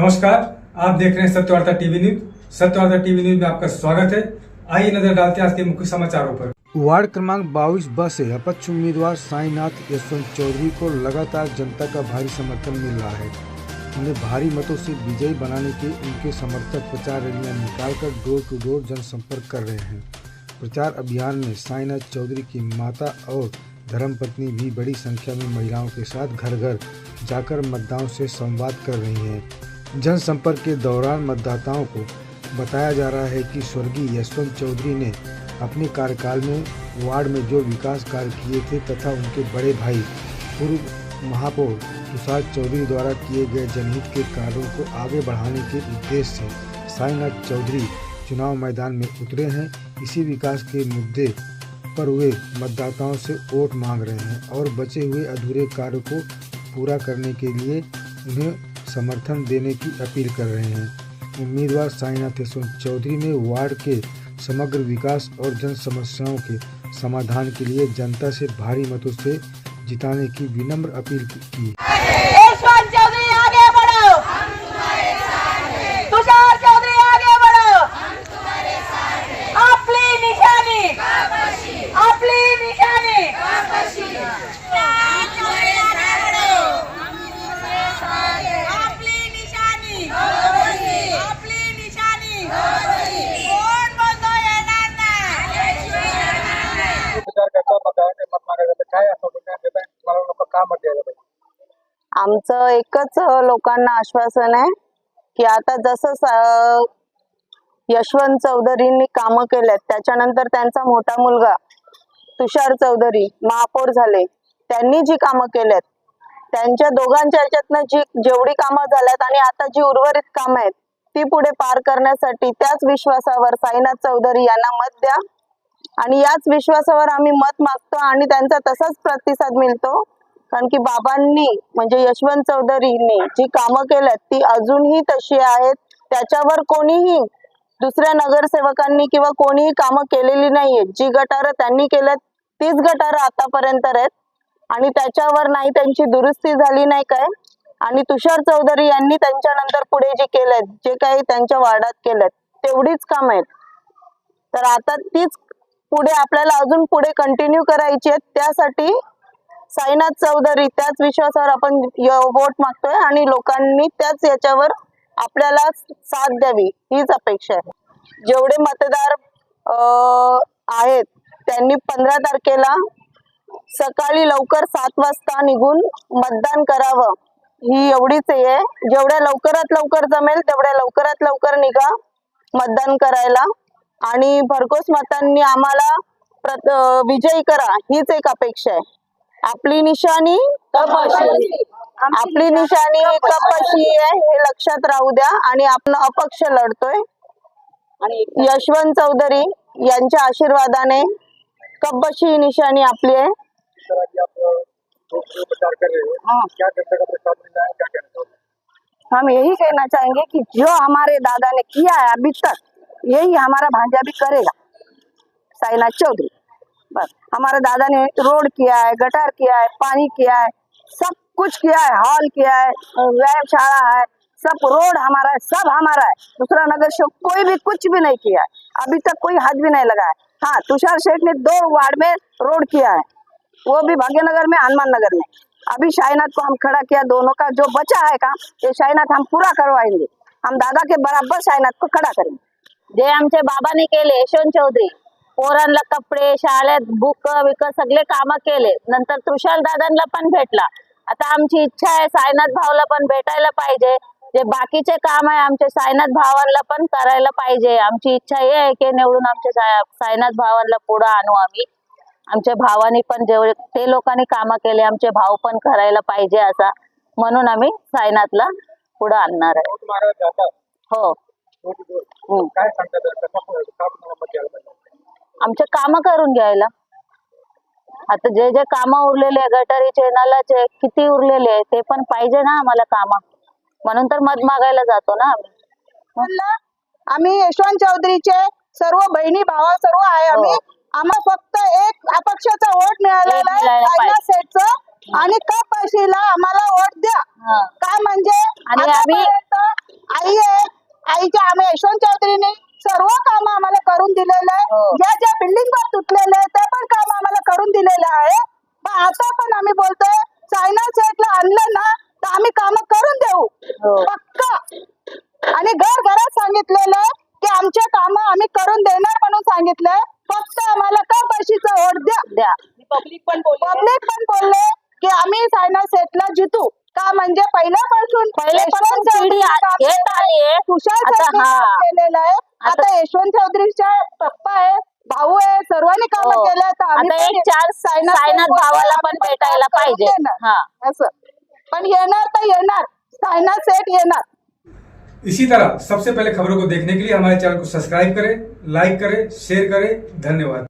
नमस्कार, आप देख रहे हैं Satyavarta TV news. Satyavarta TV news में आपका स्वागत है। आइए नजर डालते हैं आज के मुख्य समाचारों पर। वार्ड क्रमांक 22 ब से अपक्ष उम्मीदवार साईनाथ यशवंत चौधरी को लगातार जनता का भारी समर्थन मिल रहा है। उन्हें भारी मतों से विजयी बनाने के उनके समर्थक प्रचार रैलियां निकालकर डोर टू डोर जनसंपर्क कर रहे हैं। प्रचार अभियान में साईनाथ चौधरी की माता और धर्मपत्नी भी बड़ी संख्या में महिलाओं के साथ घर घर जाकर मतदाताओं से संवाद कर रही हैं। जनसंपर्क के दौरान मतदाताओं को बताया जा रहा है कि स्वर्गीय यशवंत चौधरी ने अपने कार्यकाल में वार्ड में जो विकास कार्य किए थे तथा उनके बड़े भाई पूर्व महापौर तुषार चौधरी द्वारा किए गए जनहित के कार्यों को आगे बढ़ाने के उद्देश्य से साईनाथ चौधरी चुनाव मैदान में उतरे हैं। इसी विकास के मुद्दे पर वे मतदाताओं से वोट मांग रहे हैं और बचे हुए अधूरे कार्य को पूरा करने के लिए उन्हें समर्थन देने की अपील कर रहे हैं। उम्मीदवार साईनाथ यशवंत चौधरी ने वार्ड के समग्र विकास और जन समस्याओं के समाधान के लिए जनता से भारी मतों से जिताने की विनम्र अपील की। यशवंत चौधरी आगे बढ़ो, तुषार चौधरी आगे बढ़ो, आपली निशानी, आपली निशानी, आपली निशानी, आपली निशानी, कोण बंद येणार नाही। विचार करता मत मागायला काय असं मला लोक का मत द्यायला पाहिजे? आमचं एकच लोकांना आश्वासन आहे की आता जसं यशवंत चौधरींनी कामं केलेत, त्याच्यानंतर त्यांचा मोठा मुलगा तुषार चौधरी महापौर झाले, त्यांनी जी कामं केलेत त्यांच्या दोघांच्या ह्याच्यातनं जेवढी कामं झाल्यात आणि आता जी उर्वरित कामं आहेत ती पुढे पार करण्यासाठी त्याच विश्वासावर साईनाथ चौधरी यांना मत द्या आणि याच विश्वासावर आम्ही मत मागतो आणि त्यांचा तसाच प्रतिसाद मिळतो। कारण की बाबांनी म्हणजे यशवंत चौधरींनी जी कामं केलेत ती अजूनही तशी आहेत। त्याच्यावर कोणीही दुसऱ्या नगरसेवकांनी किंवा कोणीही कामं केलेली नाहीये। जी गटारं त्यांनी केलेत तीच गटारं आतापर्यंत आहेत आणि त्याच्यावर नाही त्यांची दुरुस्ती झाली नाही काय। आणि तुषार चौधरी यांनी त्यांच्यानंतर पुढे जे केलेत, जे काही त्यांच्या वार्डात केलेत तेवढीच कामं आहेत। तर आता तीच पुढे आपल्याला अजून पुढे कंटिन्यू करायची आहेत। त्यासाठी साईनाथ चौधरी त्याच विश्वासावर आपण वोट मागतोय आणि लोकांनी त्याच याच्यावर आपल्याला साथ द्यावी हीच अपेक्षा आहे। जेवढे मतदार आहेत त्यांनी 15 तारखेला सकाळी लवकर 7 वाजता निघून मतदान करावं ही एवढीच आहे। जेवढ्या लवकरात लवकर जमेल तेवढ्या लवकरात लवकर निघा मतदान करायला आणि भरघोस मतांनी आम्हाला विजयी करा हीच एक अपेक्षा आहे। आपली निशाणी कपाशी, आपली निशाणी कपाशी आहे हे लक्षात राहू द्या आणि आपण अपक्ष लढतोय आणि यशवंत चौधरी यांच्या आशीर्वादाने कपाशी निशाणी आपली आहे। हम यही कहना चाहेंगे कि जो हमारे दादा ने किया है अभी तक यही हमारा भांजा भी करेगा। साईनाथ चौधरी बस हमारे दादा ने रोड किया है, गटर किया है, पानी किया है, सब कुछ किया है, हॉल किया है, व्यायामशाला है, सब रोड हमारा है, सब हमारा है। दूसरा नगर से कोई भी कुछ भी नहीं किया है, अभी तक कोई हाथ भी नहीं लगा है। हाँ, तुषार शेठ ने 2 वार्ड में रोड किया है, वो भी भाग्यनगर में, हनुमान नगर में। अभी साईनाथ को हम खड़ा किया, दोनों का जो बचा है काम ये साईनाथ हम पूरा करवाएंगे। हम दादा के बराबर साईनाथ को खड़ा करेंगे। जे आमचे बाबांनी केले यशवंत चौधरी पोरांना कपडे शाळेत बुक विक सगळे काम केले। नंतर तुषार दादांना पण भेटला। आता आमची इच्छा आहे साईनाथ भावला पण भेटायला पाहिजे। जे बाकीचे काम आहे आमचे साईनाथ भावांना पण करायला पाहिजे। आमची इच्छा ही आहे की निवडून आमचे साईनाथ भावांना पुढे आणू आम्ही। आमच्या भावांनी पण जेवढे ते लोकांनी काम केले आमचे भाव पण करायला पाहिजे असा म्हणून आम्ही साईनाथला पुढे आणणार आहे। हो, आमचे काम करून घ्यायला। आता जे जे काम उरलेले गटारीचे नलाचे किती उरलेले ते पण पाहिजे ना आम्हाला काम, म्हणून तर मत मागायला जातो ना आम्ही। आम्ही यशवंत चौधरीचे सर्व बहिणी भावा सर्व आहे आम्ही। आम्हाला फक्त एक अपक्षाचा वोट मिळालेला आहे साईनाथ शेठचं आणि कपाशीला आम्हाला वोट द्या। काय म्हणजे आणि आम्ही आई आहे, आईच्या आम्ही यशवंत चौधरीने सर्व काम आम्हाला करून दिलेलं आहे. हो. ज्या बिल्डिंग वर तुटलेले आहे, ते पण काम आम्हाला करून दिलेलं आहे. पण आता पण आम्ही बोलतोय सायनाथ सेठला आणलं ना तर आम्ही काम करून देऊ हो. पक्का. आणि घरात सांगितलेलं आहे की आमचे काम आम्ही करून देणार म्हणून सांगितलंय. फक्त आम्हाला कपाशीचा वोट द्या. पब्लिक पण बोलले की आम्ही सायनाथ सेठला जितू का म्हणजे पहिल्यापासून पहिल्यापासून पिढी येत आली आहे. तुषार आता सेठने हा. काम केलेलं आहे. आता यशवंत चौधरीच्या पप्पा आहे, भाऊ आहे, सर्वांनी काम हो. केलं. तर आम्ही आता पण एक चान्स सायनाथ भावाला पण भेटायला पाहिजे. हा. असं पण येणार तर येणार, सायनाथ सेठ येणार. इसी तरह सबसे पहले खबरों को देखने के लिए हमारे चैनल को सब्सक्राइब करें, लाइक करें, शेयर करें। धन्यवाद।